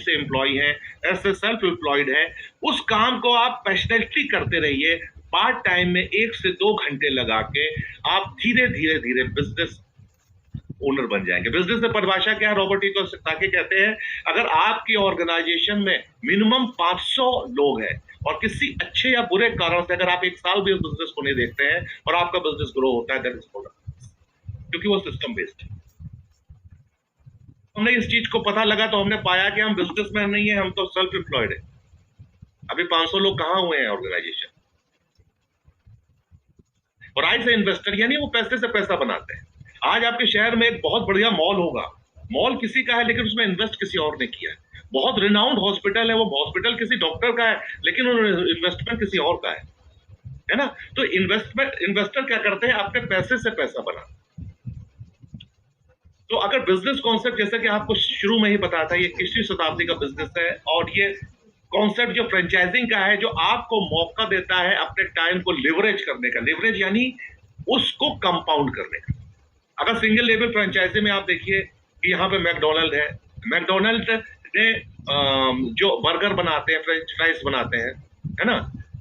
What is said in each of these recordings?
से एम्प्लॉय हैं, ऐसे सेल्फ एम्प्लॉयड है, उस काम को आप पैशनेटली करते रहिए। पार्ट टाइम में 1 से 2 घंटे लगा के आप धीरे धीरे धीरे बिजनेस ओनर बन जाएंगे। बिजनेस में परिभाषा क्या है, रॉबर्ट टी कियोसाकी कहते हैं, अगर आपकी ऑर्गेनाइजेशन में मिनिमम 500 लोग हैं और किसी अच्छे या बुरे कारण से अगर आप 1 साल भी उस बिजनेस को नहीं देखते हैं और आपका बिजनेस ग्रो होता है, दैट इज प्रोडक्ट, क्योंकि वो सिस्टम बेस्ड है। हमने इस चीज को पता लगा तो हमने पाया कि हम बिजनेसमैन नहीं है, हम तो सेल्फ एम्प्लॉयड है। अभी 500 लोग कहां हुए हैं ऑर्गेनाइजेशन। और आई से इन्वेस्टर, यानी वो पैसे से पैसा बनाते हैं। आज आपके शहर में एक बहुत बढ़िया मॉल होगा, मॉल किसी का है लेकिन उसमें इन्वेस्ट किसी और ने किया है। बहुत रिनाउंड हॉस्पिटल है, वो हॉस्पिटल किसी डॉक्टर का है लेकिन इन्वेस्टमेंट किसी और का है ना। तो इन्वेस्टर क्या करते हैं, अपने पैसे से पैसा बनाते हैं। तो अगर बिजनेस कॉन्सेप्ट, जैसे कि आपको शुरू में ही बताया था, ये 21वीं शताब्दी का बिजनेस है और ये कॉन्सेप्ट जो फ्रेंचाइजिंग का है, जो आपको मौका देता है अपने टाइम को लिवरेज करने का, लिवरेज यानी उसको कंपाउंड करने का। अगर सिंगल लेवल फ्रेंचाइजी में आप देखिए कि यहाँ पे मैकडोनल्ड है, मैकडोनल्ड ने जो बर्गर बनाते हैं, फ्रेंच फ्राइज बनाते हैं, है ना,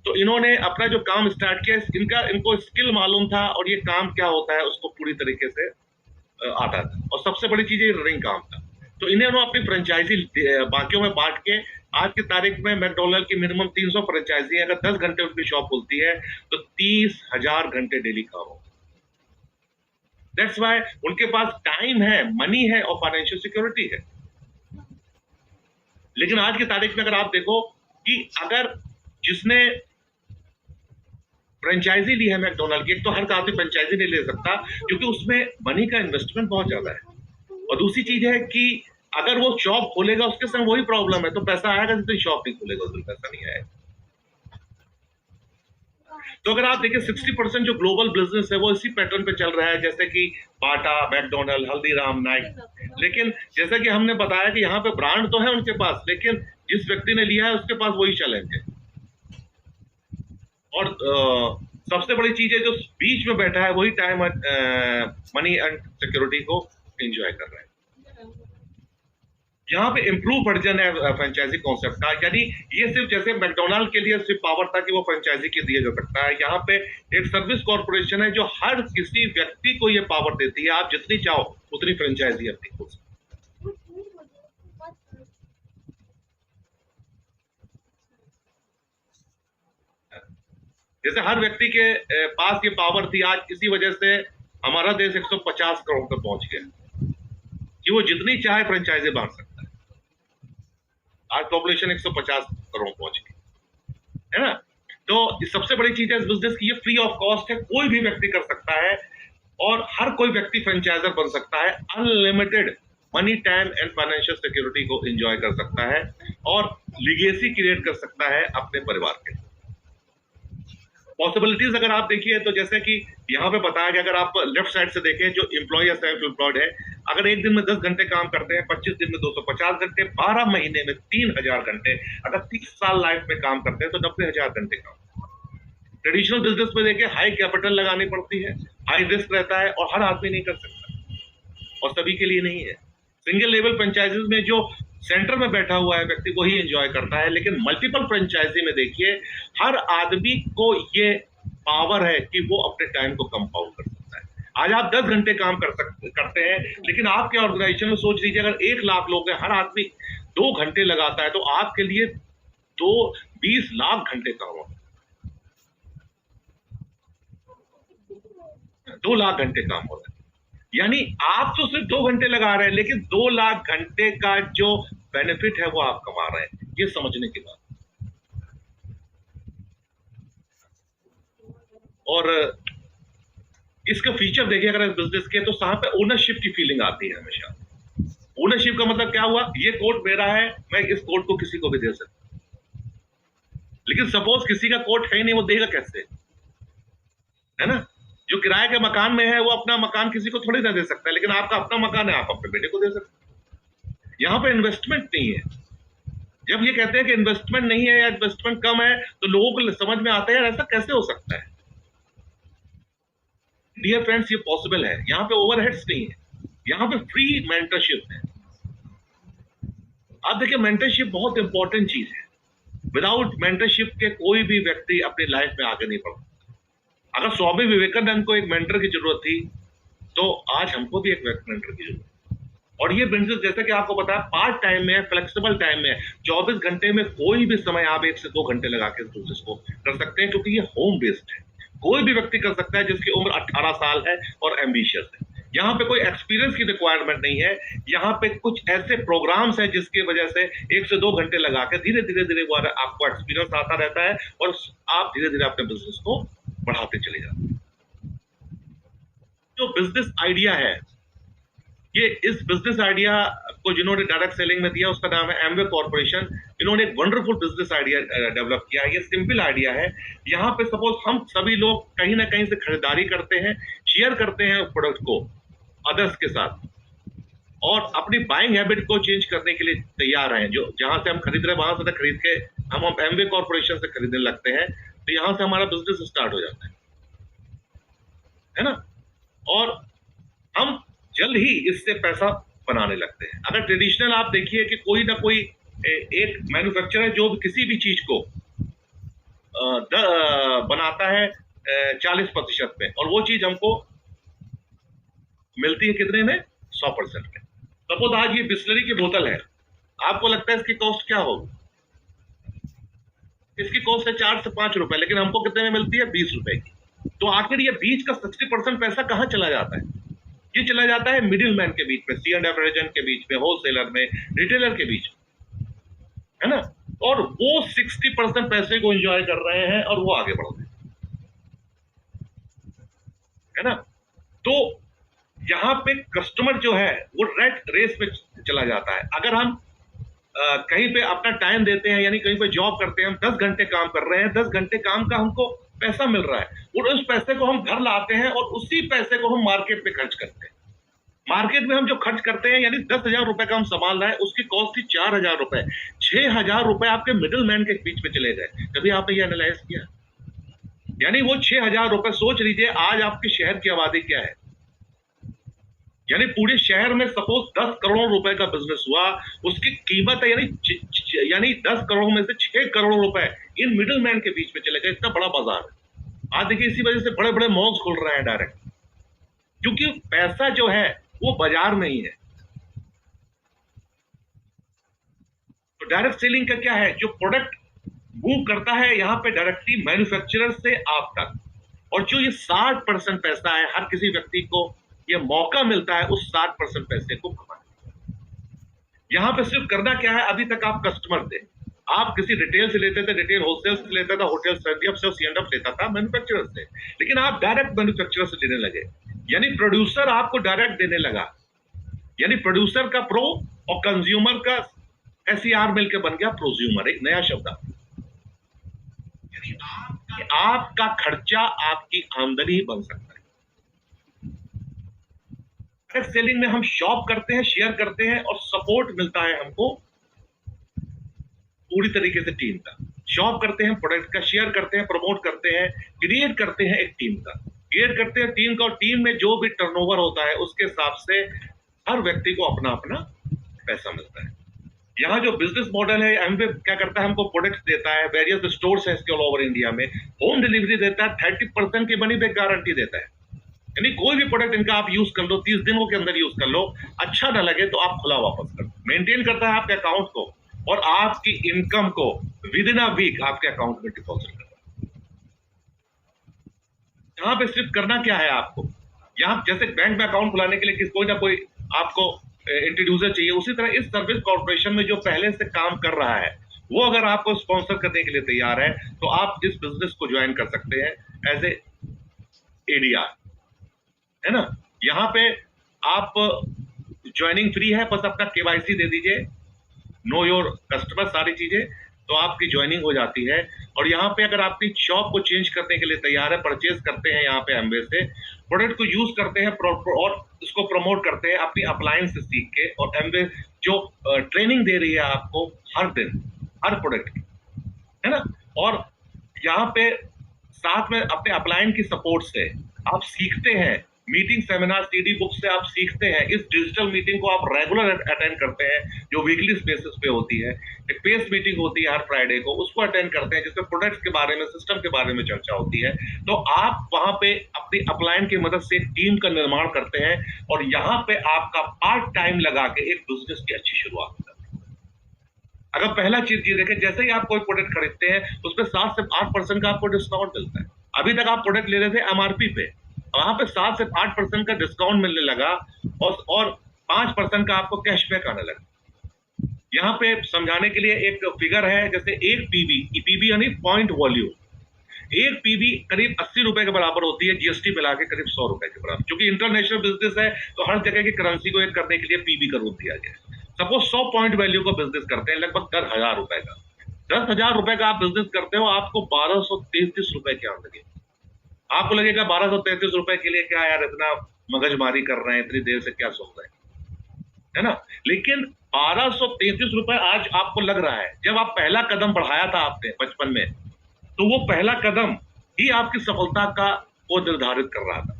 तो इन्होंने अपना जो काम स्टार्ट किया, इनको स्किल मालूम था और ये काम क्या होता है उसको पूरी तरीके से आता था, और सबसे बड़ी चीज ये रनिंग काम था। तो इन्हें अपनी फ्रेंचाइजी बाकियों में बांट के, आज की तारीख में मैकडोनल्ड की मिनिमम 300 फ्रेंचाइजी है। अगर 10 घंटे उनकी शॉप खुलती है तो 30,000 घंटे डेली काम होगा। दैट्स वाई उनके पास टाइम है, मनी है और फाइनेंशियल सिक्योरिटी है। लेकिन आज की तारीख में अगर आप देखो कि अगर जिसने फ्रेंचाइजी ली है मैकडोनल्ड की, एक तो हर आदमी फ्रेंचाइजी नहीं ले सकता क्योंकि उसमें मनी का इन्वेस्टमेंट बहुत ज्यादा है, और दूसरी चीज है कि अगर वो शॉप खोलेगा उसके संग वही प्रॉब्लम है, तो पैसा आएगा जितनी शॉप नहीं खोलेगा उतना पैसा नहीं आएगा। तो अगर आप देखिए 60% जो ग्लोबल बिजनेस है वो इसी पैटर्न पे चल रहा है, जैसे कि बाटा, मैकडोनल्ड, हल्दीराम, नाइक। लेकिन जैसे कि हमने बताया कि यहाँ पे ब्रांड तो है उनके पास, लेकिन जिस व्यक्ति ने लिया है उसके पास वही चैलेंज है। और सबसे बड़ी चीज है, जो बीच में बैठा है वही टाइम मनी एंड सिक्योरिटी को एंजॉय कर रहा है। यहाँ पे इम्प्रूव वर्जन है फ्रेंचाइजी कॉन्सेप्ट का, यानी ये सिर्फ जैसे मैकडोनल्ड के लिए सिर्फ पावर था कि वो फ्रेंचाइजी के दिया जा सकता है, यहाँ पे एक सर्विस कॉर्पोरेशन है जो हर किसी व्यक्ति को ये पावर देती है, आप जितनी चाहो उतनी फ्रेंचाइजी अपनी खोल सकते। जैसे हर व्यक्ति के पास ये पावर थी, आज इसी वजह से हमारा देश 150 करोड़ तक पहुंच गया कि वो जितनी चाहे फ्रेंचाइजी बांट सकता है। आज पॉपुलेशन 150 करोड़ पहुंच गई है ना। तो सबसे बड़ी चीज है इस बिजनेस की, ये फ्री ऑफ कॉस्ट है, कोई भी व्यक्ति कर सकता है और हर कोई व्यक्ति फ्रेंचाइजर बन सकता है, unlimited money, time and financial security को एंजॉय कर सकता है और लीगेसी क्रिएट कर सकता है अपने परिवार के। पॉसिबिलिटीज अगर आप देखिए तो जैसे कि यहाँ पे बताया गया, अगर आप लेफ्ट साइड से देखें, जो एम्प्लॉय या सेल्फ एम्प्लॉयड है, अगर एक दिन में 10 घंटे काम करते हैं, 25 दिन में 250 घंटे, 12 महीने में 3000 घंटे, अगर 30 साल लाइफ में काम करते हैं तो 90,000 घंटे काम। ट्रेडिशनल बिजनेस में देखिए हाई कैपिटल लगानी पड़ती है, हाई रिस्क रहता है और हर आदमी नहीं कर सकता और सभी के लिए नहीं है। सिंगल लेवल फ्रेंचाइजीज में जो सेंटर में बैठा हुआ है व्यक्ति वही एंजॉय करता है, लेकिन मल्टीपल फ्रेंचाइजी में देखिए हर आदमी को ये पावर है कि वो अपने टाइम को कंपाउंड कर सकता है। आज आप 10 घंटे काम करते हैं, लेकिन आपके ऑर्गेनाइजेशन में सोच लीजिए अगर 1 लाख लोग हैं, हर आदमी 2 घंटे लगाता है, तो आपके लिए 20 लाख घंटे काम होता है, 2 लाख घंटे काम होता है। यानी आप तो सिर्फ 2 घंटे लगा रहे हैं, लेकिन 2 लाख घंटे का जो बेनिफिट है वो आप कमा रहे हैं, ये समझने की बात। और इसका फीचर देखिए अगर इस बिजनेस के, तो यहाँ पे ओनरशिप की फीलिंग आती है हमेशा। ओनरशिप का मतलब क्या हुआ, ये कोट मेरा है, मैं इस कोट को किसी को भी दे सकता, लेकिन सपोज किसी का कोट है नहीं, वो देगा कैसे, है ना। जो किराए के मकान में है वो अपना मकान किसी को थोड़ी ना दे सकता है, लेकिन आपका अपना मकान है, आप अपने बेटे को दे सकते हैं। यहाँ पे इन्वेस्टमेंट नहीं है। जब ये कहते हैं कि इन्वेस्टमेंट नहीं है या इन्वेस्टमेंट कम है, तो लोगों को समझ में आता है यार ऐसा कैसे हो सकता है। डियर फ्रेंड्स, ये पॉसिबल है, यहाँ पे ओवरहेड्स नहीं है, यहाँ पे फ्री मेंटरशिप है। आप देखिए मेंटरशिप बहुत इंपॉर्टेंट चीज है। विदाउट मेंटरशिप के कोई भी व्यक्ति अपनी लाइफ में आगे नहीं बढ़ता। अगर स्वामी विवेकानंद को एक मेंटर की जरूरत थी, तो आज हमको भी एक मेंटर की जरूरत है। और ये बिजनेस जैसे कि आपको पता है पार्ट टाइम में, फ्लेक्सिबल टाइम में, 24 घंटे में कोई भी समय आप 1 से 2 घंटे लगा के इस बिजनेस को कर सकते हैं, क्योंकि ये होम बेस्ड है। कोई भी व्यक्ति कर सकता है जिसकी उम्र 18 साल है और एम्बिशियस है। यहाँ पे कोई एक्सपीरियंस की रिक्वायरमेंट नहीं है। यहाँ पे कुछ ऐसे प्रोग्राम्स हैं जिसकी वजह से 1 से 2 घंटे लगा के धीरे धीरे धीरे वो आपको एक्सपीरियंस आता रहता है और आप धीरे धीरे अपने बिजनेस को बढ़ाते चले जाते हैं। जो बिजनेस आइडिया है, ये इस बिजनेस आइडिया को जिन्होंने डायरेक्ट सेलिंग में दिया उसका नाम है एमवे कॉर्पोरेशन। इन्होंने एक वंडरफुल बिजनेस आइडिया डेवलप किया है। ये सिंपल आइडिया है। यहाँ पे सपोज हम सभी लोग कहीं ना कहीं से खरीदारी करते हैं, शेयर करते हैं प्रोडक्ट को अदर्स के साथ, और अपनी बाइंग हैबिट को चेंज करने के लिए तैयार हैं। जो जहां से हम खरीद रहे हैं वहां से खरीद के हम एमवे कॉर्पोरेशन से खरीदने लगते हैं, तो यहां से हमारा बिजनेस स्टार्ट हो जाता है ना। और हम जल्द ही इससे पैसा बनाने लगते हैं। अगर ट्रेडिशनल आप देखिए कि कोई ना कोई एक मैन्युफैक्चरर जो किसी भी चीज को बनाता है 40% में, और वो चीज हमको मिलती है कितने में? 100% में। सपोज आज ये बिस्लरी की बोतल है, आपको लगता है इसकी कॉस्ट क्या होगी? इसकी कॉस्ट है 4 से 5 रुपए, लेकिन हमको कितने में मिलती है? 20 रुपए की। तो आखिर ये बीच का 60% पैसा कहाँ चला जाता है? ये चला जाता है मिडिल मैन के बीच में, C&F एजेंट के बीच में, होलसेलर में, रिटेलर के बीच में, है ना। और वो 60% पैसे को एंजॉय कर रहे हैं और वो आगे बढ़ रहे हैं, है ना। तो यहां पे कस्टमर जो है वो रेट रेस में चला जाता है। अगर हम कहीं पे अपना टाइम देते हैं, यानी कहीं पे जॉब करते हैं, हम 10 घंटे काम कर रहे हैं, 10 घंटे काम का हमको पैसा मिल रहा है, और उस पैसे को हम घर लाते हैं और उसी पैसे को हम मार्केट में खर्च करते हैं। मार्केट में हम जो खर्च करते हैं, यानी 10,000 रुपए का हम सामान लाए, उसकी कॉस्ट थी 4,000 रुपए। 6,000 रुपए आपके मिडिल मैन के बीच में चले गए। कभी आपने ये एनालाइज किया? यानी वो 6,000 रुपए, सोच लीजिए आज आपके शहर की आबादी क्या है, यानी पूरे शहर में सपोज 10 करोड़ रुपए का बिजनेस हुआ, उसकी कीमत है यानी 10 करोड़ में से 6 करोड़ रुपए इन मिडिल मैन के बीच में चले गए। इतना बड़ा बाजार है। आज देखिए इसी वजह से बड़े बड़े मॉल्स खुल रहे हैं डायरेक्ट, क्योंकि पैसा जो है वो बाजार में ही है। तो डायरेक्ट सेलिंग का क्या है? जो प्रोडक्ट मूव करता है यहाँ पे डायरेक्टली मैन्युफैक्चरर से आप तक, और जो ये 60% पैसा है, हर किसी व्यक्ति को ये मौका मिलता है उस 60% पैसे को कमाने। यहां पे सिर्फ करना क्या है? अभी तक आप कस्टमर थे, आप किसी रिटेल से लेते थे, रिटेल होलसेल से लेता था, होटल से C&F लेता था मैन्युफैक्चरर से, लेकिन आप डायरेक्ट मैन्युफैक्चरर से लेने लगे, यानी प्रोड्यूसर आपको डायरेक्ट देने लगा। यानी प्रोड्यूसर का प्रो और कंज्यूमर का SER मिलकर बन गया प्रोज्यूमर, एक नया शब्द। यानी आपका खर्चा आपकी आमदनी बन सकता है। डायरेक्ट सेलिंग में हम शॉप करते हैं, शेयर करते हैं, और सपोर्ट मिलता है हमको पूरी तरीके से टीम का। शॉप करते हैं, प्रोडक्ट का शेयर करते हैं, प्रमोट करते हैं, क्रिएट करते हैं एक टीम का, क्रिएट करते हैं टीम का, और टीम में जो भी टर्नओवर होता है उसके हिसाब से हर व्यक्ति को अपना अपना पैसा मिलता है। यहाँ जो बिजनेस मॉडल है, एमवे क्या करता है? हमको प्रोडक्ट्स देता है, वेरियस स्टोर्स है इसके ऑल ओवर इंडिया में, होम डिलीवरी देता है, 30% की मनी बैक गारंटी देता है। यानी कोई भी प्रोडक्ट इनका आप यूज कर लो, 30 दिनों के अंदर यूज कर लो, अच्छा ना लगे तो आप खुला वापस कर। मेंटेन करता है आपके अकाउंट को, और आपकी इनकम को विद इन अ वीक आपके अकाउंट में डिपॉजिट करता है। यहाँ पे सिर्फ करना क्या है आपको? यहाँ जैसे बैंक में अकाउंट खुलाने के लिए कोई ना कोई आपको इंट्रोड्यूसर चाहिए, उसी तरह इस सर्विस कॉर्पोरेशन में जो पहले से काम कर रहा है, वो अगर आपको स्पॉन्सर करने के लिए तैयार है, तो आप इस बिजनेस को ज्वाइन कर सकते हैं एज ए ADR, है ना। यहाँ पे आप ज्वाइनिंग फ्री है, बस अपना KYC दे दीजिए, नो योर कस्टमर, सारी चीजें, तो आपकी ज्वाइनिंग हो जाती है। और यहाँ पे अगर आपकी शॉप को चेंज करने के लिए तैयार है, परचेज करते हैं यहाँ पे एमवे से, प्रोडक्ट को यूज करते हैं और उसको प्रमोट करते हैं अपनी अप्लायंस से सीख के, और एमवे जो ट्रेनिंग दे रही है आपको हर दिन हर प्रोडक्ट की, है ना। और यहाँ पे साथ में अपने अप्लायंस की सपोर्ट से आप सीखते हैं मीटिंग, सेमिनार, सीडी बुक से आप सीखते हैं। इस डिजिटल मीटिंग को आप रेगुलर अटेंड करते हैं जो वीकली बेसिस पे होती है। एक पेस मीटिंग होती है हर फ्राइडे को, उसको अटेंड करते हैं जिसमें प्रोडक्ट्स के बारे में, सिस्टम के बारे में चर्चा होती है। तो आप वहां पे अपनी अपलाइन की मदद से एक टीम का निर्माण करते हैं और यहाँ पे आपका पार्ट टाइम लगा के एक बिजनेस की अच्छी शुरुआत होती है। अगर पहला चीज ये देखें, जैसे ही आप कोई प्रोडक्ट खरीदते हैं उसमें 7 से 8% का आपको डिस्काउंट मिलता है। अभी तक आप प्रोडक्ट ले रहे थे एमआरपी पे, वहां पे 7 से 8% का डिस्काउंट मिलने लगा और 5% का आपको कैशबैक आने लगा। यहाँ पे समझाने के लिए एक फिगर है, जैसे एक पीवी, पीवी यानी पॉइंट वॉल्यूम, एक पीवी करीब 80 रुपए के बराबर होती है, जीएसटी मिला के करीब 100 रुपए के बराबर। क्योंकि इंटरनेशनल बिजनेस है तो हर जगह की करेंसी को एक करने के लिए पीवी का रूप दिया गया। सपोज 100 पॉइंट वैल्यू का बिजनेस करते हैं, लगभग 10,000 रुपए का। 10,000 रुपए का आप बिजनेस करते हो, आपको 1233 रुपए के आने। आपको लगेगा 1233 रुपए के लिए क्या यार इतना मगजमारी कर रहे हैं, इतनी देर से क्या सोच रहे हैं, है ना। लेकिन 1233 रुपए आज आपको लग रहा है, जब आप पहला कदम बढ़ाया था आपने बचपन में, तो वो पहला कदम ही आपकी सफलता का को निर्धारित कर रहा था।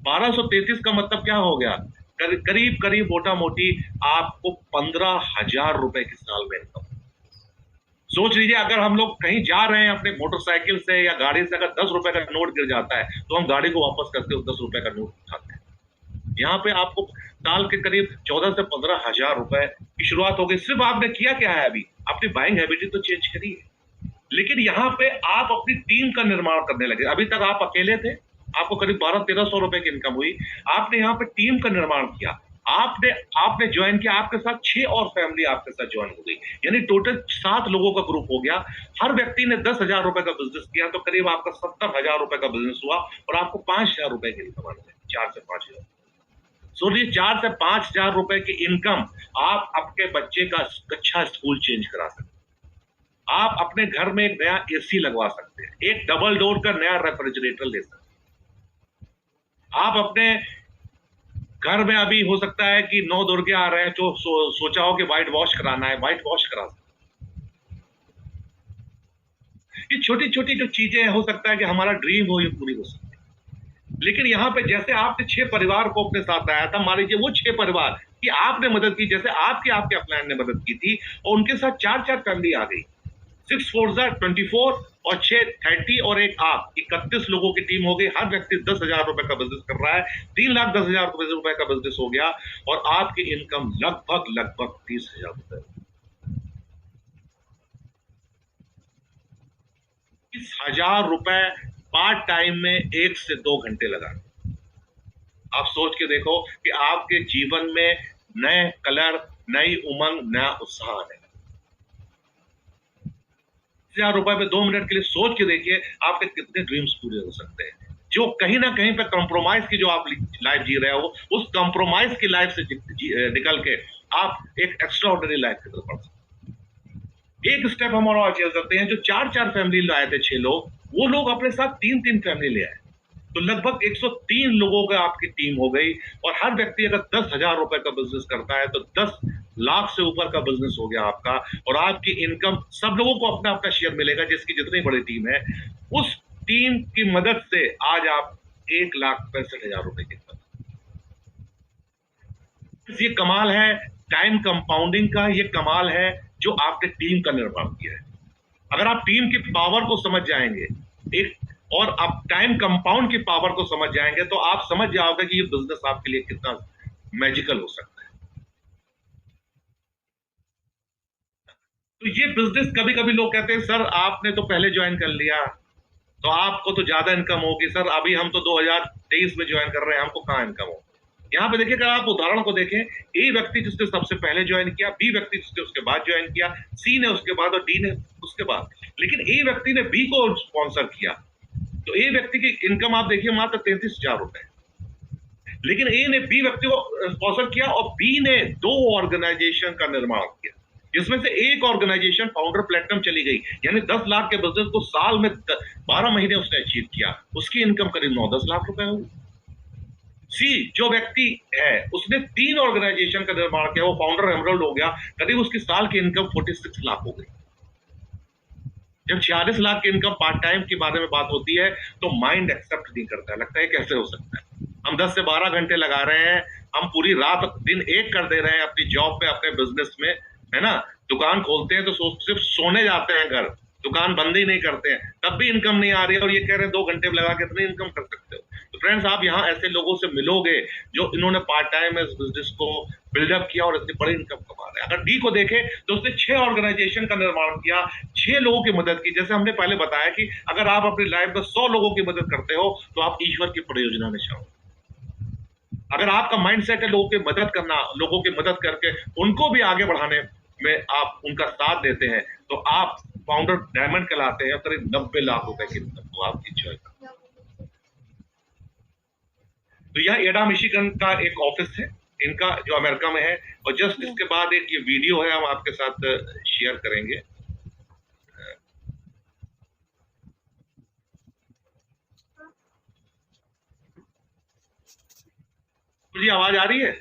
1233 का मतलब क्या हो गया, करीब करीब मोटा मोटी आपको 15,000 रुपए की साल में इनकम। सोच लीजिए, अगर हम लोग कहीं जा रहे हैं अपने मोटरसाइकिल से या गाड़ी से, अगर 10 रुपए का नोट गिर जाता है तो हम गाड़ी को वापस करके उस 10 रुपए का नोट उठाते हैं। यहाँ पे आपको साल के करीब 14 से 15,000 रुपए की शुरुआत हो गई। सिर्फ आपने किया क्या है, अभी अपनी बाइंग हैबिट तो चेंज करी है, लेकिन यहाँ पे आप अपनी टीम का निर्माण करने लगे। अभी तक आप अकेले थे, आपको करीब 1200-1300 रुपए की इनकम हुई। आपने यहाँ पे टीम का निर्माण किया, आपने ज्वाइन किया, आपके साथ 6 और फैमिली आपके साथ ज्वाइन हो गई, यानी टोटल 7 लोगों का ग्रुप हो गया। हर व्यक्ति ने 10,000 रुपए का बिजनेस किया तो करीब आपका 70,000 रुपए का बिजनेस हुआ और आपको 5,000 रुपए की इनकम आने लगी। 4 से 5,000, सोचिए 4 से 5,000 रुपए की इनकम, आप आपके बच्चे का अच्छा स्कूल चेंज करा सकते हैं। आप अपने घर में एक नया एसी लगवा सकते हैं, एक डबल डोर का नया रेफ्रिजरेटर ले सकते हैं। आप अपने घर में, अभी हो सकता है कि 9 दुर्गे आ रहे हैं तो सोचा हो कि व्हाइट वॉश कराना है, व्हाइट वॉश करा सकते हैं। ये छोटी छोटी जो चीजें हो सकता है कि हमारा ड्रीम हो, ये पूरी हो सकती है। लेकिन यहाँ पे जैसे आपने 6 परिवार को अपने साथ लाया था, मान लीजिए वो 6 परिवार की आपने मदद की, जैसे आपके अपलाइन ने मदद की थी, और उनके साथ 4-4 फैमिली आ गई। 6 4 24 और 6 30 और एक आप 31 लोगों की टीम हो गई। हर व्यक्ति 10,000 रुपए का बिजनेस कर रहा है, 3,10,000 रुपए का बिजनेस हो गया और आपकी इनकम लगभग 30,000 रुपए। 30,000 रुपए पार्ट टाइम में 1 से 2 घंटे लगा। आप सोच के देखो कि आपके जीवन में नए कलर, नई उमंग, नया उत्साह आने। 1000 रुपए में 2 मिनट के लिए सोच के देखिए आपके कितने ड्रीम्स पूरे हो सकते हैं। जो कहीं ना कहीं पे कंप्रोमाइज की जो आप लाइफ जी रहे हो, उस कंप्रोमाइज की लाइफ से निकल के आप एक एक्स्ट्रा ऑर्डिनरी लाइफ की तरफ बढ़ सकते हैं। एक स्टेप हम और चल सकते हैं। जो 4-4 फैमिली लाए थे 6 लोग, वो लोग अपने साथ 3-3 फैमिली ले आए, तो लगभग 103 लोगों का आपकी टीम हो गई। और हर व्यक्ति अगर 10,000 रुपए का बिजनेस करता है तो 10 लाख से ऊपर का बिजनेस हो गया आपका। और आपकी इनकम, सब लोगों को अपना अपना शेयर मिलेगा, जिसकी जितनी बड़ी टीम है, उस टीम की मदद से आज आप 1,65,000 रुपए की इनकम। ये कमाल है टाइम कंपाउंडिंग का, ये कमाल है जो आपने टीम का निर्माण किया है। अगर आप टीम की पावर को समझ जाएंगे और आप टाइम कंपाउंड की पावर को समझ जाएंगे, तो आप समझ जाओगे कि ये बिजनेस आपके लिए कितना मैजिकल हो सकता है। तो ये बिजनेस, कभी कभी लोग कहते हैं सर आपने तो पहले ज्वाइन कर लिया तो आपको तो ज्यादा इनकम होगी। सर अभी हम तो 2023 में ज्वाइन कर रहे हैं, हमको कहाँ इनकम हो। यहाँ पे देखिए, अगर आप उदाहरण को देखें, ए व्यक्ति जिसने सबसे पहले ज्वाइन किया, बी व्यक्ति जिसने उसके बाद ज्वाइन किया, सी ने उसके बाद और डी ने उसके बाद। लेकिन ए व्यक्ति ने बी को स्पॉन्सर किया, तो ए व्यक्ति की इनकम आप देखिए मात्र 33,000 रुपए। लेकिन ए ने बी व्यक्ति को स्पॉन्सर किया और बी ने 2 ऑर्गेनाइजेशन का निर्माण किया, जिसमें से एक ऑर्गेनाइजेशन फाउंडर प्लेटिनम चली गई, यानी 10 लाख के बिजनेस को साल में 12 महीने उसने अचीव किया, उसकी इनकम करीब 9-10 लाख रुपए हुई। सी जो व्यक्ति है उसने 3 ऑर्गेनाइजेशन का निर्माण किया, वो फाउंडर एमरल्ड हो गया, करीब उसकी साल की इनकम 46 लाख हो गई। जब 46 लाख की इनकम पार्ट टाइम के बारे में बात होती है तो माइंड एक्सेप्ट नहीं करता है, लगता है कैसे हो सकता है। हम 10 से 12 घंटे लगा रहे हैं, हम पूरी रात दिन एक कर दे रहे हैं अपनी जॉब पे, अपने बिजनेस में, है ना। दुकान खोलते हैं तो सिर्फ सोने जाते हैं घर, दुकान बंद ही नहीं करते हैं, तब भी इनकम नहीं आ रही है, और ये कह रहे हैं 2 घंटे में लगा के इतनी इनकम कर सकते हो। तो फ्रेंड्स, आप यहाँ ऐसे लोगों से मिलोगे जो इन्होंने पार्ट टाइम इस बिजनेस को बिल्डअप किया और इतनी बड़ी इनकम कमा रहे हैं। अगर डी को देखें तो उसने 6 ऑर्गेनाइजेशन का निर्माण किया, 6 लोगों की मदद की। जैसे हमने पहले बताया कि अगर आप अपनी लाइफ में 100 लोगों की मदद करते हो तो आप ईश्वर की परियोजना में शामिल। अगर आपका माइंडसेट है लोगों की मदद करना, लोगों की मदद करके उनको भी आगे बढ़ाने में आप उनका साथ देते हैं, तो आप फाउंडर डायमंड कहलाते हैं। करीब 90 लाख रुपए की इनकम को आप इंजॉय करते हैं। तो यह एडा मिशिगन का एक ऑफिस है इनका, जो अमेरिका में है। और जस्ट इसके बाद एक ये वीडियो है, हम आपके साथ शेयर करेंगे। जी, आवाज आ रही है?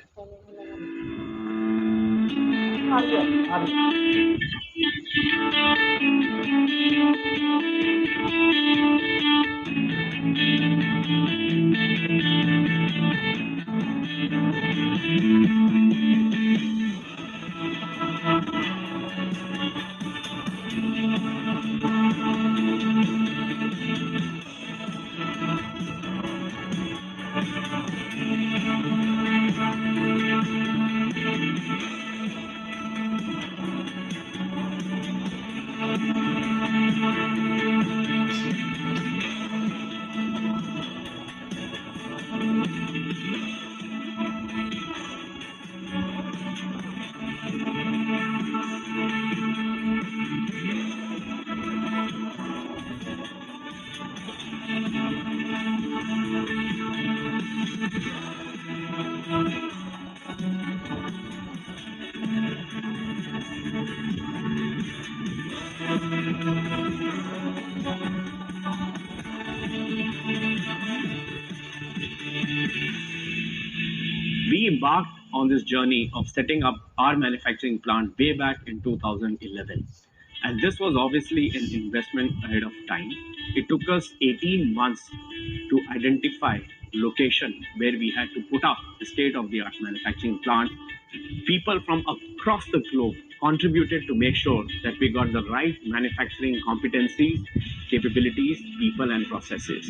We embarked on this journey of setting up our manufacturing plant way back in 2011. And this was obviously an investment ahead of time. It took us 18 months to identify location where we had to put up the state-of-the-art manufacturing plant. People from across the globe contributed to make sure that we got the right manufacturing competencies, capabilities, people, and processes.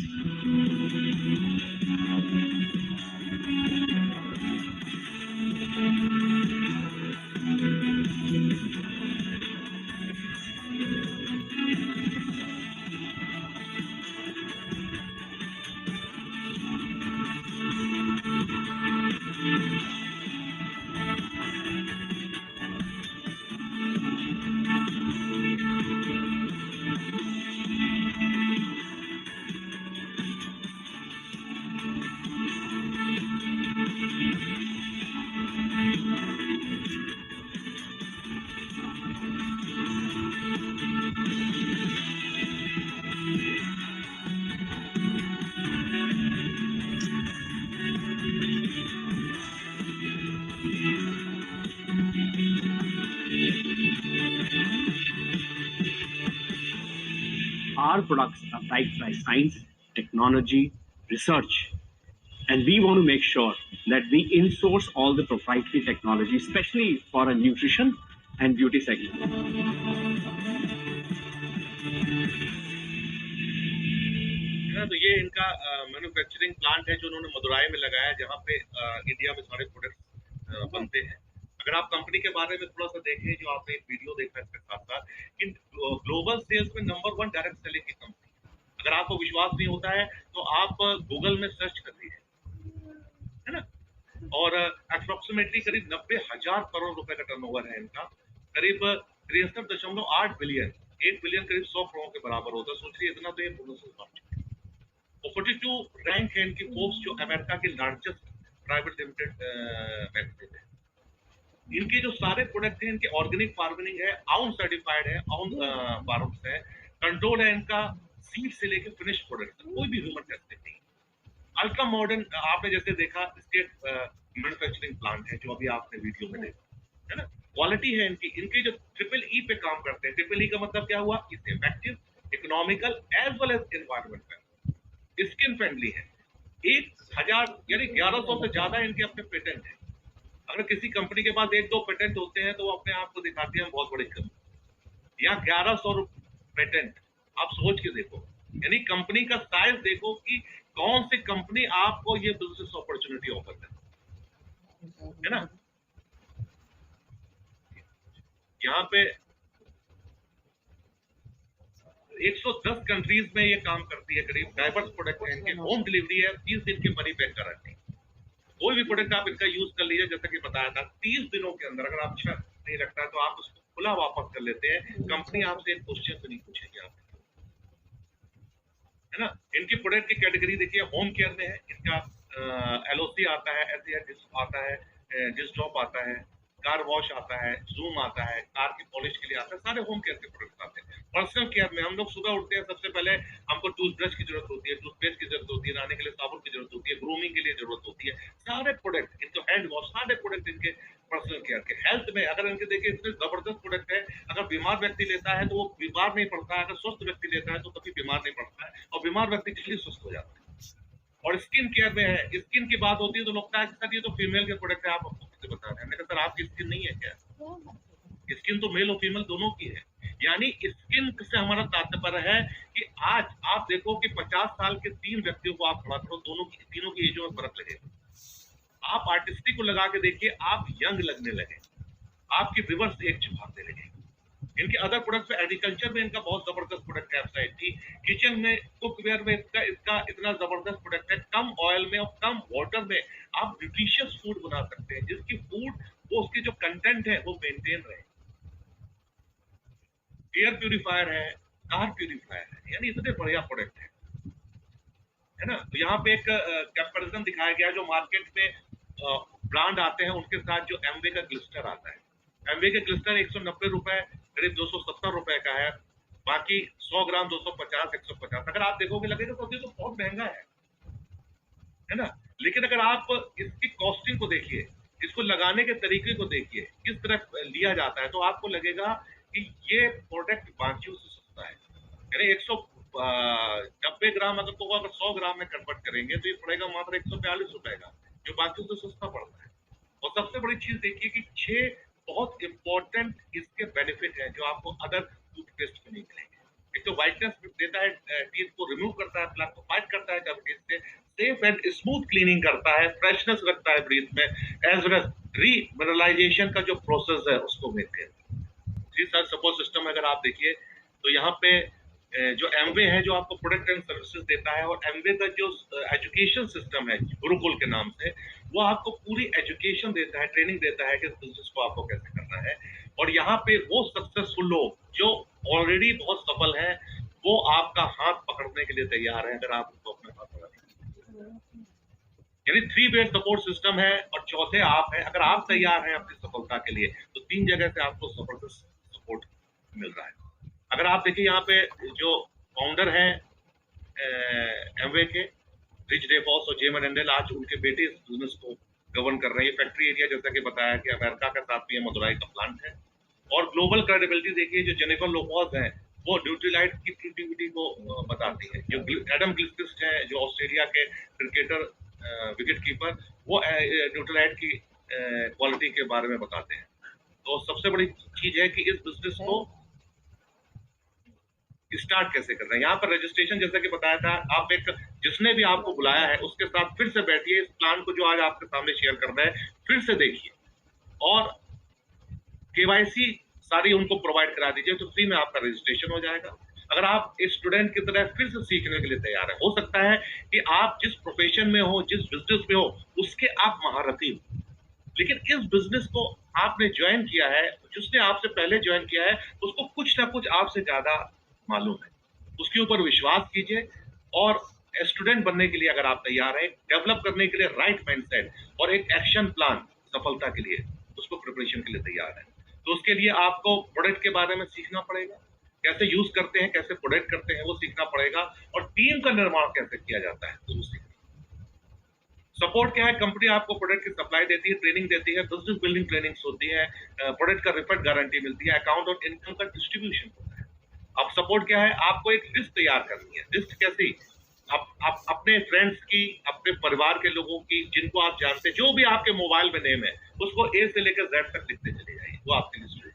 Our products are backed by science, technology, research, and we want to make sure that we in-source all the proprietary technology, especially for a nutrition and beauty segment. तो ये इनका manufacturing plant है जो उन्होंने मदुराई में लगाया है, जहाँ पे इंडिया में सारे प्रोडक्ट्स बनते हैं। अगर आप कंपनी के बारे में थोड़ा सा देखें, जो आपने एक वीडियो देखा इसके साथ साथ, कि ग्लोबल सेल्स में नंबर 1 डायरेक्ट सेलिंग की कंपनी। अगर आपको विश्वास नहीं होता है तो आप गूगल में सर्च कर लीजिए, है ना। और अप्रोक्सीमेटली करीब 90,000 करोड़ रुपए का टर्नओवर है इनका, करीब 63.8 बिलियन, 1 बिलियन करीब 100 करोड़ के बराबर होता है। सोच रही इतना तो ये बोनस। 42 रैंक है इनकी फोर्ब्स, जो अमेरिका की लार्जेस्ट प्राइवेट लिमिटेड बैंक है। इनके जो सारे प्रोडक्ट हैं, इनके ऑर्गेनिक फार्मिंग है, आउन सर्टिफाइड है, आउन फार्म्स है, कंट्रोल है इनका सीड से लेकर फिनिश प्रोडक्ट, कोई भी ह्यूमन टेस्टिंग नहीं। अल्ट्रा मॉडर्न, आपने जैसे देखा स्टेट मैन्युफैक्चरिंग प्लांट है जो अभी आपने वीडियो में देखा, है ना। क्वालिटी है इनकी, इनके जो EEE पे काम करते हैं। EEE का मतलब क्या हुआ? Is effective, economical as well as environmental, skin friendly है, 1000 यानी 1100 से ज्यादा इनके अपने पेटेंट हैं। अगर किसी कंपनी के पास 1-2 पेटेंट होते हैं तो वो अपने आप को दिखाती है बहुत बड़ी कंपनी। यहाँ 1100 पेटेंट, आप सोच के देखो, यानी कंपनी का साइज देखो कि कौन सी कंपनी आपको ये बिजनेस अपॉर्चुनिटी ऑफर है ना। यहाँ पे 110 कंट्रीज में ये काम करती है, करीब डाइवर्स प्रोडक्ट है इनके, होम डिलीवरी है, 30 दिन की मनी बैक गारंटी। कोई भी प्रोडक्ट आप इनका यूज कर लीजिए, जैसा कि बताया था 30 दिनों के अंदर अगर आप अच्छा नहीं लगता है तो आप उसको खुला वापस कर लेते हैं, कंपनी आपसे एक क्वेश्चन तो नहीं पूछेगी आप, है ना। इनकी प्रोडक्ट की कैटेगरी देखिए, होम केयर में है इनका, एलओसी आता है, एस आता है, डिस्क ड्रॉप आता है, कार वॉश आता है, जूम आता है, कार की पॉलिश के लिए आता है, सारे होम केयर के प्रोडक्ट आते हैं। पर्सनल केयर में हम लोग सुबह उठते हैं, सबसे पहले हमको टूथब्रश की जरूरत होती है, टूथपेस्ट की जरूरत होती है, नहाने के लिए साबुन की जरूरत होती है, ग्रूमिंग के लिए जरूरत होती है, सारे प्रोडक्ट इनको, हैंड वॉश, सारे प्रोडक्ट इनके पर्सनल केयर के। हेल्थ में अगर इनके देखिए इतने जबरदस्त प्रोडक्ट है, अगर बीमार व्यक्ति लेता है तो वो बीमार नहीं पड़ता है, अगर स्वस्थ व्यक्ति लेता है तो कभी बीमार नहीं पड़ता है, और बीमार व्यक्ति जल्दी स्वस्थ हो जाता है। और स्किन केयर में है, स्किन की बात होती है तो लगता है कि सर ये तो फीमेल के प्रोडक्ट है, आप हमको कैसे बता रहे हैं। मैंने कहा सर आपकी स्किन नहीं है क्या? स्किन तो मेल और फीमेल दोनों की है। यानी स्किन से हमारा तात्पर्य है कि आज आप देखो कि 50 साल के 3 व्यक्तियों को आप खड़ा करो, दोनों की, तीनों की एजों में फर्क लगेगा। आप आर्टिस्टिक को लगा के देखिए, आप यंग लगने लगे, आपकी रिवर्स एज छुपाते लगे। इनके अदर प्रोडक्ट्स में, एग्रीकल्चर में इनका बहुत जबरदस्त प्रोडक्ट है वेबसाइट थी, किचन में, कुकवेयर में इसका इतना जबरदस्त प्रोडक्ट है, कम ऑयल में और कम वाटर में आप न्यूट्रिशियस फूड बना सकते हैं, जिसकी फूड वो उसकी जो कंटेंट है वो मेंटेन रहे। एयर प्यूरिफायर है, कार प्यूरिफायर है, यानी इतने बढ़िया प्रोडक्ट है ना। तो यहाँ पे एक कंपैरिजन दिखाया गया, जो मार्केट में ब्रांड आते हैं उनके साथ जो एमवे का ग्लिस्टर आता है, एमवे के ग्लिस्टर 190 रुपए, करीब 270 रुपए का है, बाकी 100 ग्राम 250, 150। अगर आप देखोगे लगेगा तो ये तो बहुत महंगा है ना। लेकिन अगर आप इसकी कॉस्टिंग को देखिए, इसको लगाने के तरीके को देखिए, किस तरह लिया जाता है, तो आपको लगेगा कि ये प्रोडक्ट बाकियों से सस्ता है। यानी 190 ग्राम अगर, तो अगर 100 ग्राम में कन्वर्ट करेंगे तो ये पड़ेगा मात्र 142 रुपए का, जो बाकियों से सस्ता पड़ता है। और सबसे बड़ी चीज देखिए कि 6 बहुत इंपॉर्टेंट इसके बेनिफिट हैं जो आपको अदर टूथपेस्ट में नहीं मिलेंगे। एक तो व्हाइटनेस देता है, टीथ को रिमूव करता है, प्लैक को फाइट करता है कैविटीज से, सेफ एंड स्मूथ क्लीनिंग करता है, फ्रेशनेस रखता है ब्रीथ में, एज वेल एज रीमिनरलाइजेशन का जो प्रोसेस है उसको मेंटेन। जी सर, सपोर्ट सिस्टम अगर आप देखिए तो यहाँ पे जो एमवे है जो आपको प्रोडक्ट एंड सर्विसेज देता है, और एमवे का जो एजुकेशन सिस्टम है गुरुकुल के नाम से, वो आपको पूरी एजुकेशन देता है, ट्रेनिंग देता है कि बिजनेस को आपको कैसे करना है। और यहाँ पे वो सक्सेसफुल लोग जो ऑलरेडी बहुत सफल हैं, वो आपका हाथ पकड़ने के लिए तैयार है अगर आप उनको अपने हाथ पकड़ेंगे। यानी 3 वे सपोर्ट सिस्टम है, और चौथे आप हैं। अगर आप तैयार हैं अपनी सफलता के लिए तो 3 जगह से आपको जबरदस्त सपोर्ट मिल रहा है। अगर आप देखिए यहाँ पे जो फाउंडर है एमवे के, रिच डेफॉस और जे मेंडेल, आज उनके बेटे इस बिजनेस को गवर्न कर रहे हैं। ये फैक्ट्री एरिया जैसा कि बताया कि अमेरिका के साथ में मदुराई का प्लांट है। और ग्लोबल क्रेडिबिलिटी देखिए, जो जेनिफर लोपेज है वो न्यूट्रीलाइट की क्रिएटिविटी को बताती है। जो एडम गिलक्रिस्ट है, जो ऑस्ट्रेलिया के क्रिकेटर, विकेट कीपर, वो न्यूट्रीलाइट की क्वालिटी के बारे में बताते हैं। तो सबसे बड़ी चीज है कि इस बिजनेस को स्टार्ट कैसे करना है। यहाँ पर रजिस्ट्रेशन जैसा कि बताया था, आप एक, जिसने भी आपको बुलाया है उसके साथ फिर से बैठिए, इस प्लान को जो आज आपके सामने शेयर कर रहे हैं फिर से देखिए, और केवाईसी सारी उनको प्रोवाइड करा दीजिए, तो फ्री में आपका रजिस्ट्रेशन हो जाएगा। अगर आप एक स्टूडेंट की तरह फिर से सीखने के लिए तैयार है, हो सकता है कि आप जिस प्रोफेशन में हो, जिस बिजनेस में हो, उसके आप महारथी हो, लेकिन इस बिजनेस को आपने ज्वाइन किया है, जिसने आपसे पहले ज्वाइन किया है उसको कुछ ना कुछ आपसे ज्यादा मालूम है। उसके ऊपर विश्वास कीजिए, और स्टूडेंट बनने के लिए अगर आप तैयार हैं, डेवलप करने के लिए राइट माइंडसेट और एक एक्शन प्लान सफलता के लिए, उसको प्रिपरेशन के लिए तैयार है, तो उसके लिए आपको प्रोडक्ट के बारे में सीखना पड़ेगा, कैसे यूज करते हैं, कैसे प्रोडक्ट करते हैं वो सीखना पड़ेगा, और टीम का निर्माण कैसे किया जाता है तो वो सीखना। सपोर्ट क्या है, कंपनी आपको प्रोडक्ट की सप्लाई देती है, ट्रेनिंग देती है, बिजनेस बिल्डिंग ट्रेनिंग्स होती है, प्रोडक्ट का रिफंड गारंटी मिलती है, अकाउंट और इनकम का डिस्ट्रीब्यूशन होता है। अब सपोर्ट क्या है, आपको एक लिस्ट तैयार करनी है। लिस्ट कैसी? आप अपने अपने फ्रेंड्स की, अपने परिवार के लोगों की, जिनको आप जानते हैं, जो भी आपके मोबाइल में नेम है, उसको ए से लेकर जेड तक लिखते चले जाइए, वो आपकी लिस्ट है।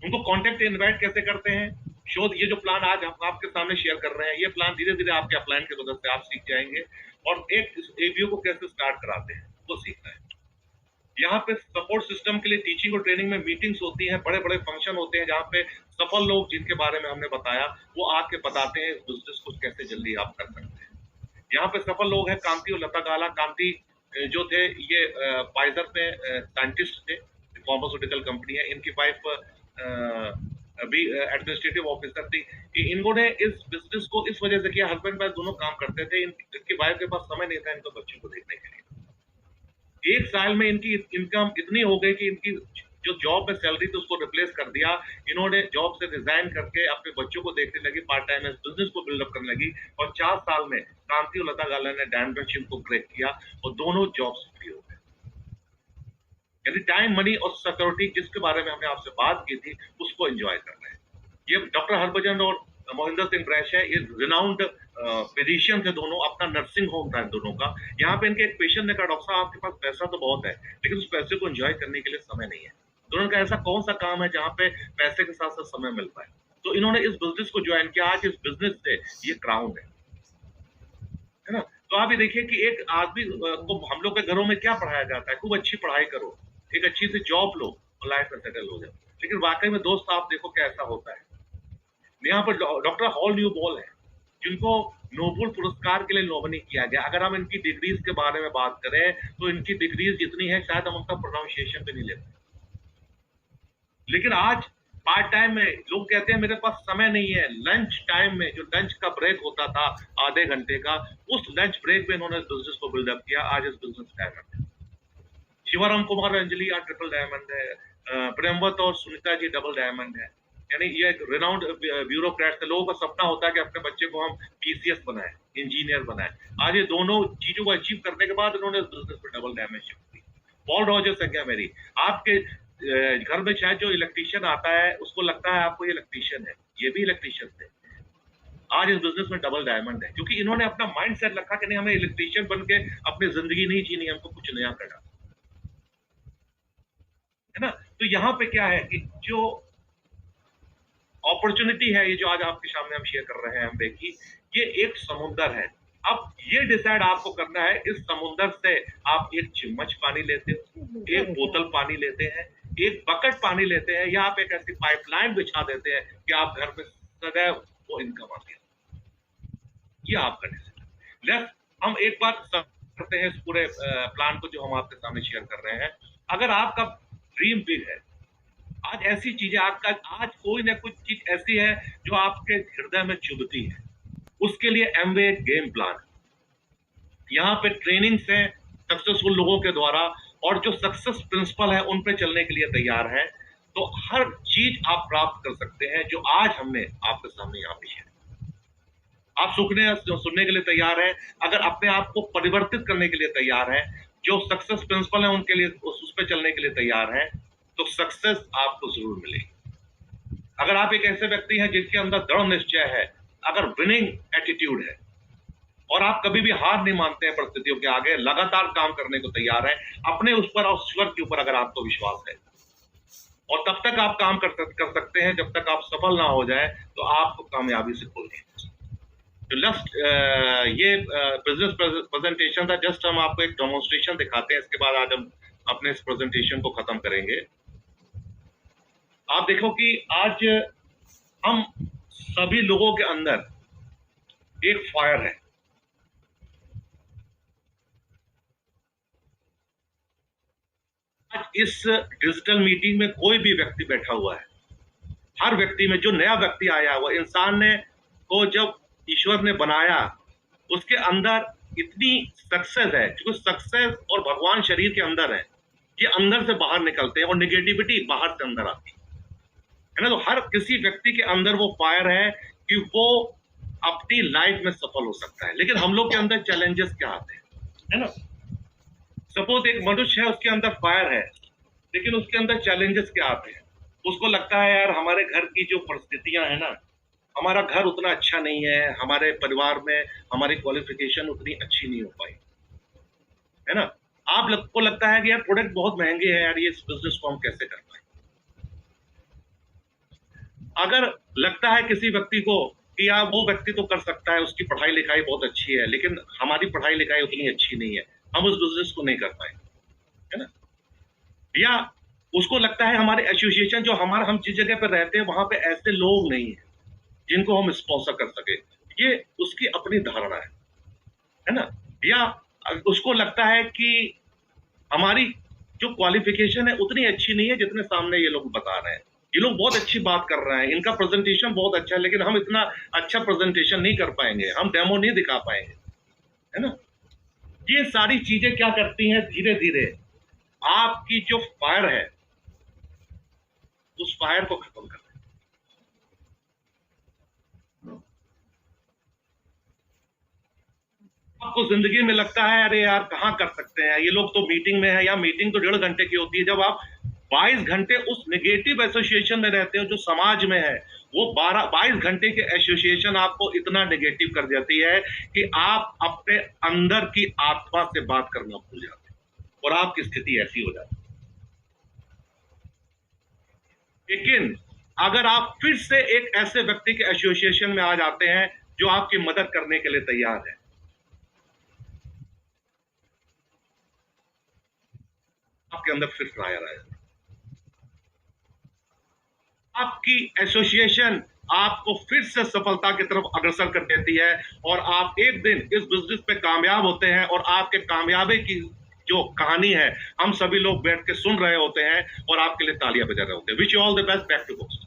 उनको कॉन्टेक्ट इनवाइट कैसे करते हैं? शोध, ये जो प्लान आज हम आपके सामने शेयर कर रहे हैं, ये प्लान धीरे धीरे आपके अपलाइन की मदद से आप सीख जाएंगे, और एक एबीओ को कैसे स्टार्ट कराते हैं वो सीखना है। यहाँ पे सपोर्ट सिस्टम के लिए टीचिंग और ट्रेनिंग में मीटिंग्स होती हैं, बड़े बड़े फंक्शन होते हैं, जहाँ पे सफल लोग जिनके बारे में हमने बताया वो आके बताते हैं बिजनेस को कैसे जल्दी आप कर सकते हैं। यहाँ पे सफल लोग हैं कांति और लता गाला। कांति जो थे ये फाइजर में साइंटिस्ट थे, फार्मास्यूटिकल कंपनी है, इनकी वाइफ अभी एडमिनिस्ट्रेटिव ऑफिसर थी। इन्होंने इस बिजनेस को इस वजह से किया, हस्बैंड वाइफ दोनों काम करते थे, इनकी वाइफ के पास समय नहीं था इनको बच्चों को देखने के लिए। एक साल में इनकी इनकम इतनी हो गई कि इनकी जो जॉब में सैलरी थी उसको रिप्लेस कर दिया। इन्होंने जॉब से रिजाइन करके अपने बच्चों को देखने लगी, पार्ट टाइम बिजनेस को बिल्डअप करने लगी, और 4 साल में कांति और लता गाला ने डैन ब्रैडशिप को क्रैक किया और दोनों जॉब से फ्री हो गए। यानी टाइम, मनी और सिक्योरिटी जिसके बारे में हमने आपसे बात की थी उसको एंजॉय कर रहे हैं। ये डॉक्टर हरभजन और मोहिंदर सिंह ब्रैश है, ये रिनाउंड फिजिशियन थे दोनों, अपना नर्सिंग होम था इन दोनों का। यहाँ पे इनके एक पेशेंट ने कहा, डॉक्टर साहब आपके पास पैसा तो बहुत है लेकिन उस पैसे को एंजॉय करने के लिए समय नहीं है। तो उन्होंने कहा ऐसा कौन सा काम है जहाँ पे पैसे के साथ साथ समय मिल पाए? तो इन्होंने इस बिजनेस को ज्वाइन किया। आज इस बिजनेस से ये क्राउन है ना। तो आप ये देखिए कि एक आदमी को हम लोग के घरों में क्या पढ़ाया जाता है, खूब अच्छी पढ़ाई करो, एक अच्छी सी जॉब लो और लाइफ में सेटल हो जाओ। लेकिन वाकई में दोस्त आप देखो कैसा होता है। यहाँ पर डॉक्टर हॉल न्यू बॉल है जिनको नोबेल पुरस्कार के लिए नॉमिनी किया गया। अगर हम इनकी डिग्रीज के बारे में बात करें तो इनकी डिग्रीज जितनी है शायद हम उनका प्रोनाउंसिएशन भी नहीं लेते। लेकिन आज पार्ट टाइम में लोग कहते हैं मेरे पास समय नहीं है। लंच टाइम में जो लंच का ब्रेक होता था आधे घंटे का, उस लंच ब्रेक में इन्होंने बिजनेस को बिल्डअप किया। आज इस बिजनेस डायमंड है। शिवराम कुमार और अंजलि आज ट्रिपल डायमंड है, प्रेमवत और सुनीता जी डबल डायमंड है। यानी ये एक रिनाउंड ब्यूरोक्रेट्स है। लोगों का सपना होता है कि अपने बच्चे को हम पीसीएस बनाए, इंजीनियर बनाए। आज ये दोनों चीजों को अचीव करने के बाद इन्होंने बिजनेस में डबल डायमेंशन दी। पॉल रॉजर्स है क्या मेरी आपके घर में शायद जो इलेक्ट्रीशियन आता है उसको लगता है आपको ये इलेक्ट्रीशियन है, ये भी इलेक्ट्रीशियन थे। आज इस बिजनेस में डबल डायमंड है क्योंकि इन्होंने अपना माइंड सेट रखा कि नहीं हमें इलेक्ट्रीशियन बन के अपनी जिंदगी नहीं जीनी, हमको कुछ नया करना है ना। तो यहाँ पे क्या है कि जो अपॉर्चुनिटी है, ये जो आज आपके सामने हम शेयर कर रहे हैं, हम देखिए ये एक समुंदर है। अब ये डिसाइड आपको करना है, इस समुंदर से आप एक चम्मच पानी लेते हो, एक बोतल पानी लेते हैं, एक बकेट पानी लेते हैं, या आप एक ऐसी पाइपलाइन बिछा देते हैं कि आप घर में सदैव वो इनकम आती है। ये आपका डिसीजन। लेट्स हम एक बार करते हैं इस पूरे प्लान को जो हम आपके सामने शेयर कर रहे हैं। अगर आपका ड्रीम बिग है, आज ऐसी चीजें आपका, आज कोई ना कुछ चीज ऐसी है जो आपके हृदय में चुभती है, उसके लिए एमवे गेम प्लान। यहाँ पे ट्रेनिंग्स हैं सक्सेसफुल लोगों के द्वारा, और जो सक्सेस प्रिंसिपल है उन पे चलने के लिए तैयार है। तो हर चीज आप प्राप्त कर सकते हैं जो आज हमने आपके सामने यहाँ पे शेयर। आप सुनने के लिए तैयार है, अगर अपने आप को परिवर्तित करने के लिए तैयार है, जो सक्सेस प्रिंसिपल है उनके लिए उस पर चलने के लिए तैयार है, तो सक्सेस आपको जरूर मिलेगी। अगर आप एक ऐसे व्यक्ति हैं जिनके अंदर दृढ़ निश्चय है, अगर विनिंग एटीट्यूड है, और आप कभी भी हार नहीं मानते हैं परिस्थितियों के आगे, लगातार काम करने को तैयार है अपने उस पर और ईश्वर के ऊपर, अगर आपको विश्वास है, और तब तक आप काम कर सकते हैं जब तक आप सफल ना हो जाए, तो आपको कामयाबी से कोई नहीं। तो जस्ट ये बिजनेस प्रेजेंटेशन था, जस्ट हम आपको एक डेमोन्स्ट्रेशन दिखाते हैं, इसके बाद आज हम अपने इस प्रेजेंटेशन को खत्म करेंगे। आप देखो कि आज हम सभी लोगों के अंदर एक फायर है। आज इस डिजिटल मीटिंग में कोई भी व्यक्ति बैठा हुआ है, हर व्यक्ति में जो नया व्यक्ति आया हुआ इंसान ने को जब ईश्वर ने बनाया, उसके अंदर इतनी सक्सेस है, क्योंकि सक्सेस और भगवान शरीर के अंदर है, ये अंदर से बाहर निकलते हैं और निगेटिविटी बाहर से अंदर आती है ना। तो हर किसी व्यक्ति के अंदर वो फायर है कि वो अपनी लाइफ में सफल हो सकता है। लेकिन हम लोग के अंदर चैलेंजेस क्या आते हैं, है ना। सपोज एक मनुष्य है, उसके अंदर फायर है, लेकिन उसके अंदर चैलेंजेस क्या आते हैं। उसको लगता है यार हमारे घर की जो परिस्थितियां है ना, हमारा घर उतना अच्छा नहीं है, हमारे परिवार में हमारी क्वालिफिकेशन उतनी अच्छी नहीं हो पाई, है ना? को लगता है कि यार प्रोडक्ट बहुत महंगे हैं यार, ये इस बिजनेस को हम कैसे कर पाए। अगर लगता है किसी व्यक्ति को कि यार वो व्यक्ति तो कर सकता है, उसकी पढ़ाई लिखाई बहुत अच्छी है, लेकिन हमारी पढ़ाई लिखाई उतनी अच्छी नहीं है, हम उस बिजनेस को नहीं कर पाए, है ना? या उसको लगता है हमारे एसोसिएशन जो हम जिस जगह पर रहते हैं वहां पे ऐसे लोग नहीं है जिनको हम स्पॉन्सर कर सके, ये उसकी अपनी धारणा है ना? या उसको लगता है कि हमारी जो क्वालिफिकेशन है उतनी अच्छी नहीं है जितने सामने ये लोग बता रहे हैं। ये लोग बहुत अच्छी बात कर रहे हैं, इनका प्रेजेंटेशन बहुत अच्छा है, लेकिन हम इतना अच्छा प्रेजेंटेशन नहीं कर पाएंगे, हम डेमो नहीं दिखा पाएंगे, है ना? ये सारी चीजें क्या करती हैं, धीरे धीरे आपकी जो फायर है उस फायर को खत्म कर। आपको जिंदगी में लगता है अरे यार कहाँ कर सकते हैं, ये लोग तो मीटिंग में है, या मीटिंग तो 1.5 घंटे की होती है। जब आप 22 घंटे उस नेगेटिव एसोसिएशन में रहते हो जो समाज में है, वो 22 घंटे के एसोसिएशन आपको इतना नेगेटिव कर देती है कि आप अपने अंदर की आत्मा से बात करना भूल जाते हैं और आपकी स्थिति ऐसी हो जाती है। लेकिन अगर आप फिर से एक ऐसे व्यक्ति के एसोसिएशन में आ जाते हैं जो आपकी मदद करने के लिए तैयार है, आपके अंदर फिर फायर आएगा। आपकी एसोसिएशन आपको फिर से सफलता की तरफ अग्रसर कर देती है और आप एक दिन इस बिजनेस पे कामयाब होते हैं और आपके कामयाबी की जो कहानी है हम सभी लोग बैठ के सुन रहे होते हैं और आपके लिए तालियां बजा रहे होते हैं। Wish you all the best, back to books.